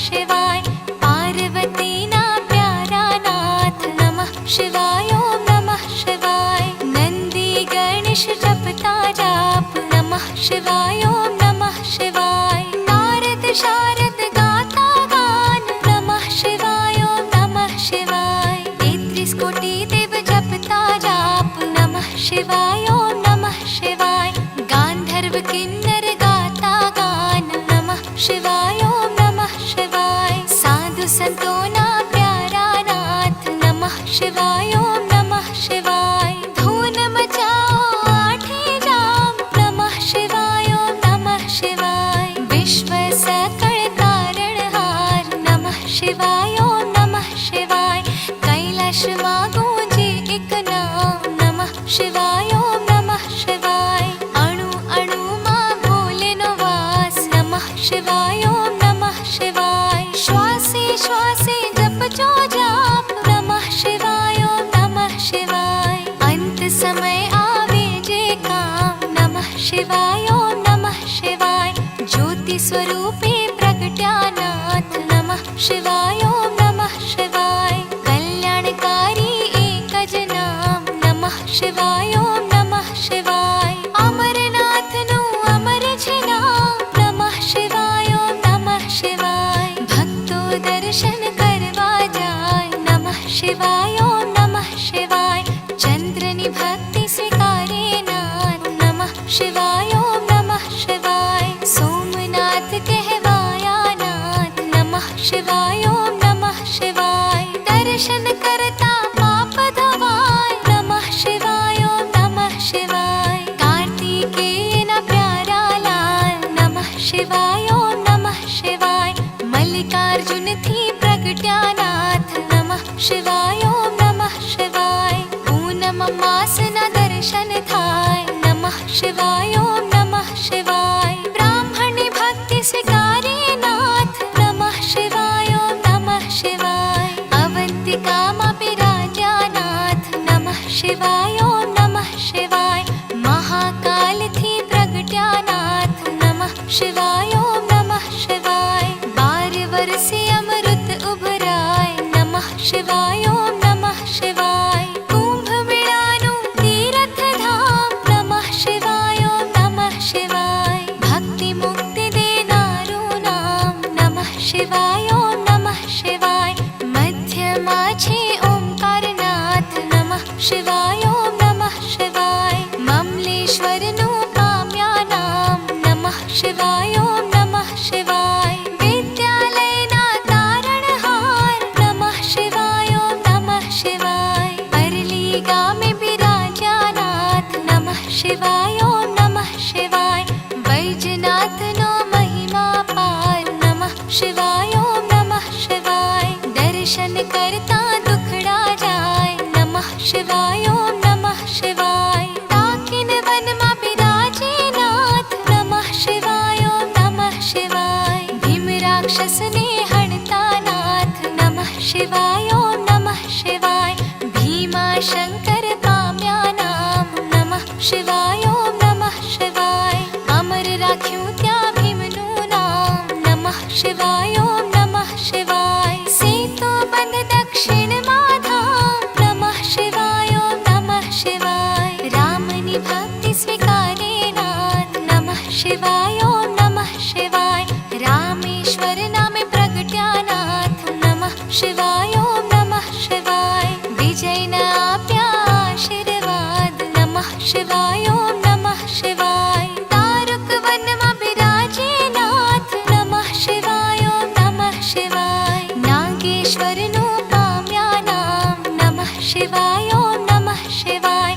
शिवाय पार्वतीना प्यारा नाथ नमः शिवाय ओम नमः शिवाय नंदी गणेश जपता जाप नमः शिवाय ओम नमः शिवाय नारद शारद गाता गान नमः शिवाय ओम नमः शिवाय 33 कोटि देव जपता जाप नमः शिवाय ओम नमः शिवाय गांधर्व किन्नर गाता गान नमः शिवाय ओम नमः शिवाय साधु संतोना प्यारा नाथ नमः शिवाय ओम नमः शिवाय धून मचाओ आठे जाम नमः शिवाय ओम नमः शिवाय विश्व सकल कारणहार नमः शिवाय ओम नमः शिवाय कैलाश मां गूंजे एक नाम नमः शिवाय ओम नमः शिवाय अणु अणु मां भोलेनो वास नमः शिवाय ओम नमः शिवाय श्वासे श्वासे जपजो जाप नमः शिवाय ओम नमः शिवाय अंत समय आवे जे काम नमः शिवाय ओम नमः शिवाय ज्योति स्वरूपे प्रगट्यानाथ नमः शिवाय ओम नमः शिवाय कल्याणकारी एकज नाम नमः शिवाय ओम नमः शिवाय अमरनाथ नु अमर छे नाम नमः शिवाय ओम नमः शिवाय भक्तो दर्शन करवा जाय नमः शिवाय ओम नमः शिवाय चंद्रनी भक्ति स्वीकारे नाथ नमः शिवाय ओम नमः शिवाय सोमनाथ कहवाया नाथ नमः शिवाय ओम नमः शिवाय दर्शन करता पाप धवाय नमः शिवाय ओम नमः शिवाय कार्तिकेयन प्यारा लाल नमः शिवाय ओम नमः शिवाय मल्लिकार्जुन थी प्रगट्यानाथ नमः शिवाय ओम नमः शिवाय पूनम मासना दर्शन थाय नमः शिवाय ओम नमः शिवाय ब्राह्मणी भक्ति स्वीकारे नाथ नमः शिवाय ओम नमः शिवाय अवंतिका मा विराजानाथ नमः शिवाय ओम नमः शिवाय महाकाल थी प्रगट्यानाथ नमः शिवाय ओम नमः शिवाय 12 वर्षे अमृत उभराय नमः शिवाय ओम नमः शिवाय कुंभ मेळानु तीर्थ धाम नमः शिवाय ओम नमः शिवाय भक्ति मुक्ति देनारू नाम नमः शिवाय ओम नमः शिवाय मध्यमा छे ओंकारनाथ नमः शिवाय ओम नमः शिवाय ममलेश्वर नु पाम्या नाम नमः शिवाय ओम नमः शिवाय विद्यालयना तारणहार नमः शिवाय ओम नमः शिवाय परली गामे विराजानाथ नमः शिवाय ओम नमः शिवाय वैजनाथ नो महिमा पार नमः शिवाय ओम नमः शिवाय दर्शन करता दुखड़ा जाय नमः शिवाय ओम नमः शिवाय ताकिन वन मा विराजे नाथ नमः शिवाय ओम नमः शिवाय भीम राक्षस ने हणता नाथ नमः शिवाय ओम नमः शिवाय भीमा शंकर पाम्या नाम नमः शिवाय ओम नमः शिवाय अमर राख्યું त्या भीमनु नाम नमः शिवाय ओम नमः शिवाय सेतु बंध दक्षिण माधाम नमः शिवाय ओम नमः शिवाय रामनी भक्ति स्वीकारे नाथ नमः शिवाय ओम नमः शिवाय रामेश्वर नामे प्रगट्यानाथ नमः शिवाय ओम नमः शिवाय विजय न आप्या आशीर्वाद नमः शिवाय ओम नमः शिवाय तारुक वन मा विराजे नाथ नमः शिवाय ओम नमः शिवाय नागेश्वर नु पाम्या नाम नमः शिवाय ओम नमः शिवाय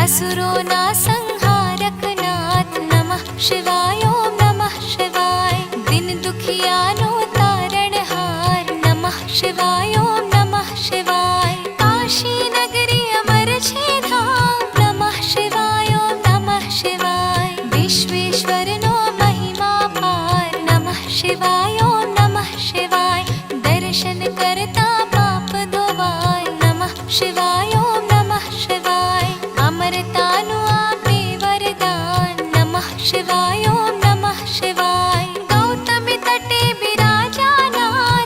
असुरो ना संहारक नाथ नमः शिवाय ओम नमः शिवाय दिन दुखिया नो तारणहार नमः शिवाय ओम नमः शिवाय काशी नगरी अमर छे धाम नमः शिवाय ओम नमः शिवाय विश्वेश्वर नो महिमा पार नमः शिवाय ओम नमः शिवाय दर्शन करता पाप धोवाय नमः शिवाय ओम नमः शिवाय अमरता नु आपे वरदान नमः शिवाय ओम नमः शिवाय गौतमी तटे विराजानाथ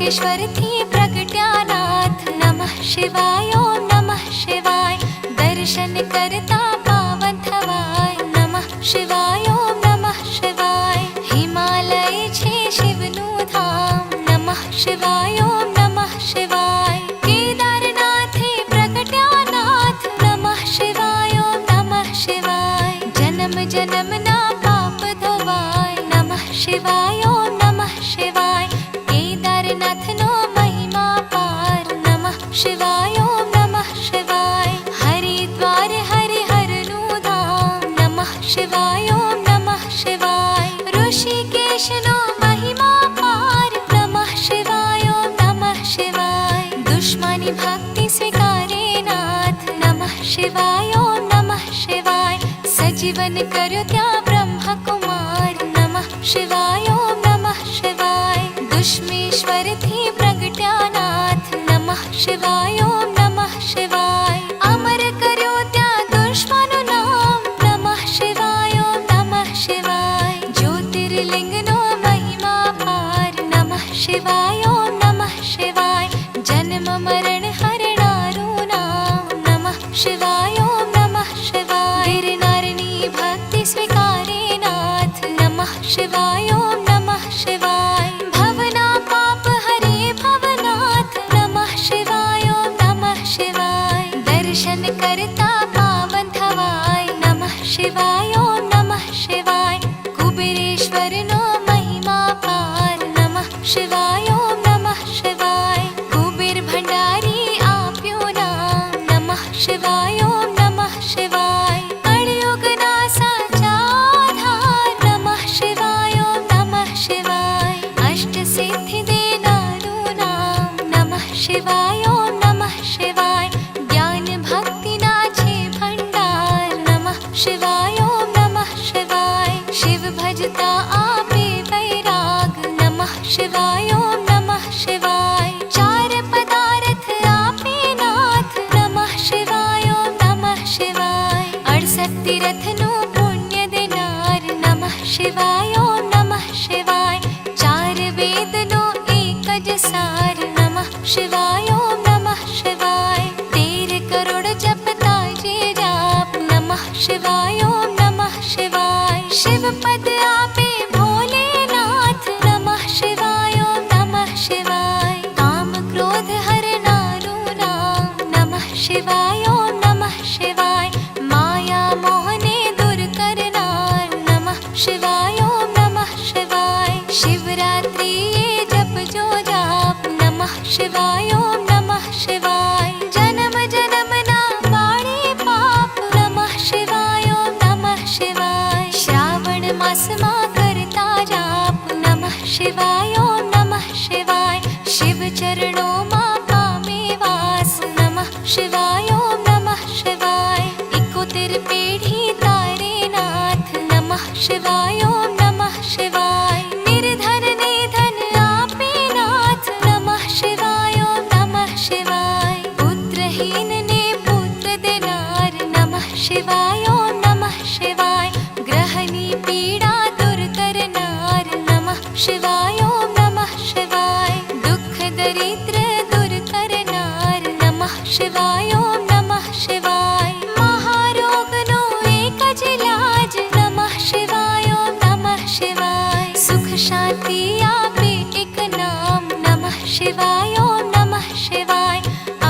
विश्वेश्वरथी प्रगट्यानाथ नमः शिवाय ओम नमः शिवाय दर्शन करता पावन थवाय नमः शिवाय ओम नमः शिवाय हिमालय छे शिवनु धाम नमः शिवाय ओम नमः शिवाय केदारनाथे प्रगट्यानाथ नमः शिवाय ओम नमः शिवाय जन्म जन्मना पाप धोवाय नमः शिवाय ओम नमः शिवाय केदारनाथ नो महिमा पार नमः शिवाय ओम नमः शिवाय हरिद्वार हरिहर नु धाम नमः शिवाय ओम नमः शिवाय ऋषिकेश नो महिमा पार नमः शिवाय ओम नमः शिवाय दुश्मनी भक्ति स्वीकारे नाथ नमः शिवाय ओम नमः शिवाय सजीवन करो त्या ब्रह्म कुमार नमः शिवाय ओम नमः शिवाय दुष्मेश्वर थी प्रगट्यानाथ नमः शिवाय ओम नमः शिवाय अमर करो त्या दुश्मनो नाम नमः शिवाय ओम नमः शिवाय ज्योतिर्लिंग नो महिमा पार नमः शिवाय ओम नमः शिवाय जन्म मरण हरणारू नाम नमः शिवाय ओम नमः शिवाय गिरनारिणी भक्ति स्वीकारे नाथ नमः शिवाय ओम नमः शिवाय भवना पाप हरे भवनाथ नमः शिवाय ओम नमः शिवाय दर्शन करता पावन थवाय नमः शिवाय ओम नमः शिवाय कुबेरेश्वर नो महिमा पार नमः शिवाय ओम नमः शिवाय कुबेर भंडारी आप्यो नाम नमः शिवाय ओम नमः शिवाय कलियुग ना साचा आधार नमः शिवाय ओम नमः शिवाय अष्ट सिद्धि देनारू नाम नमः शिवाय ओम नमः शिवाय ज्ञान भक्ति ना छे भंडार नमः शिवाय ओम नमः शिवाय शिव भजता आपे वैराग नमः शिवाय ओम नमः शिवाय चार पदार्थ आपे नाथ नमः शिवाय ओम नमः शिवाय 68 तीर्थ नो पुण्य देनार नमः शिवाय ओम नमः शिवाय चार वेद नो एक ज सार नमः शिवाय ओम नमः शिवाय 13 करोड़ जपता जे जाप नमः शिवाय ओम नमः शिवाय शिव पद आपे भोलेनाथ नमः शिवाय ओम नमः शिवाय काम क्रोध हरनारू नाम नमः शिवाय ओम नमः शिवाय माया मोहने दूर करनार नमः शिवाय ओम नमः शिवाय शिवरात्रि ये जप जो जाप नमः शिवाय ओम नमः शिवाय जन्म जन्म ना बाणे पाप नमः शिवाय ओम नमः शिवाय श्रावण मास मा करता जाप नमः शिवाय ओम नमः शिवाय शिव चरणों मा पामे वास नमः शिवाय ओम नमः शिवाय 71 पेढ़ी तारे नाथ नमः शिवाय ओम नमः शिवाय निर्धन निधन आपे नाथ नमः शिवाय ओम नमः शिवाय पुत्रहीन ने पुत्र देनार नमः शिवाय ओम नमः शिवाय ग्रहणी पीड़ा दूर करनार नमः शिवाय ओम नमः शिवाय दुख दरिद्र दूर करनार नमः शिवाय ओम नमः शिवाय महारोग नो एक ज इलाज नमः शिवाय ओम नमः शिवाय सुख शांति आपे एक नाम नमः शिवाय ओम नमः शिवाय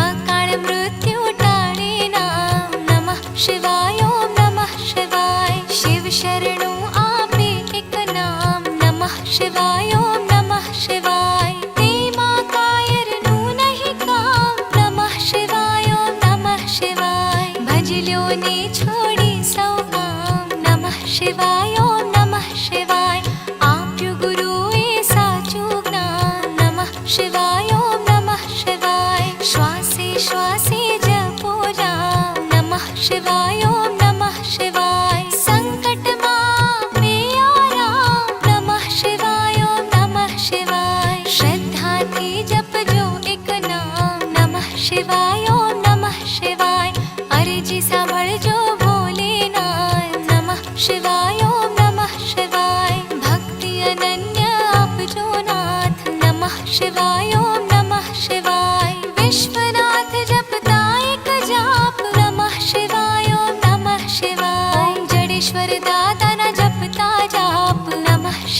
अकाल मृत्यु टाळे नाम नमः शिवाय ओम नमः शिवाय शिव शरणु आपे एक नाम नमः शिवाय ओम नमः शिवाय तेमा कायर नु नहीं काम नमः शिवाय ओम नमः शिवाय भजल्यो ने छोड़ी सौ काम नमः शिवाय ओम नमः शिवाय आप्यु गुरुए साचु ज्ञान नमः शिवाय ओम नमः शिवाय श्वासे श्वासे जपो जाम नमः शिवाय ओम नमः शिवाय संकट मापे आराम नमः शिवाय ओम नमः शिवाय श्रद्धा थी जप जो एक नाम नमः शिवाय ओम नमः शिवाय अर्जी सांभळ जो भोलेनाथ नमः शिवाय ओम नमः शिवाय भक्ति अनन्य आप जो नाथ नमः शिवाय ओम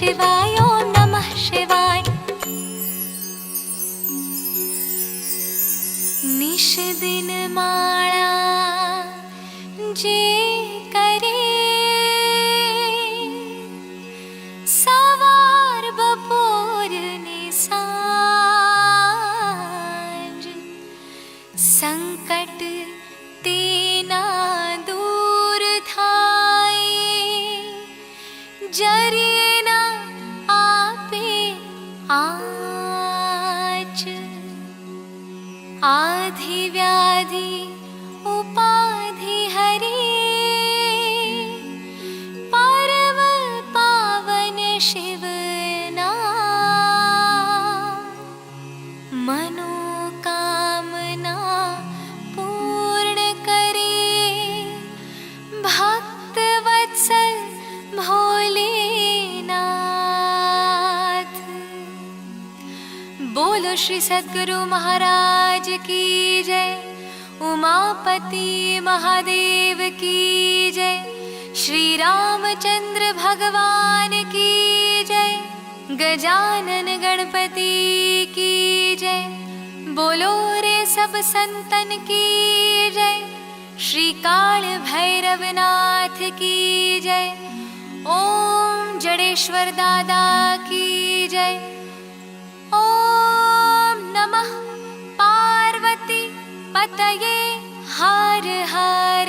शिवाय ॐ नमः शिवाय। निश दिन माळा जे करे, सवार बपोर ने सांज, संकट तेना दूर थाए, जरिए ना आपे आच। आधि व्याधि उपाधि हरे, परम पावन शिवना, मनोकामना पूर्ण करे, भक्त वत्सल भोलेनाथ। बोलो श्री सद्गुरु महाराज की जय, उमापति महादेव की जय, श्री रामचंद्र भगवान की जय, गजानन गणपति की जय। बोलो रे सब संतन की जय, श्री काल भैरवनाथ की जय। ओम जडेश्वर दादा की जय। ओम नमः पार्वती पतये हर हर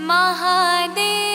महादेव।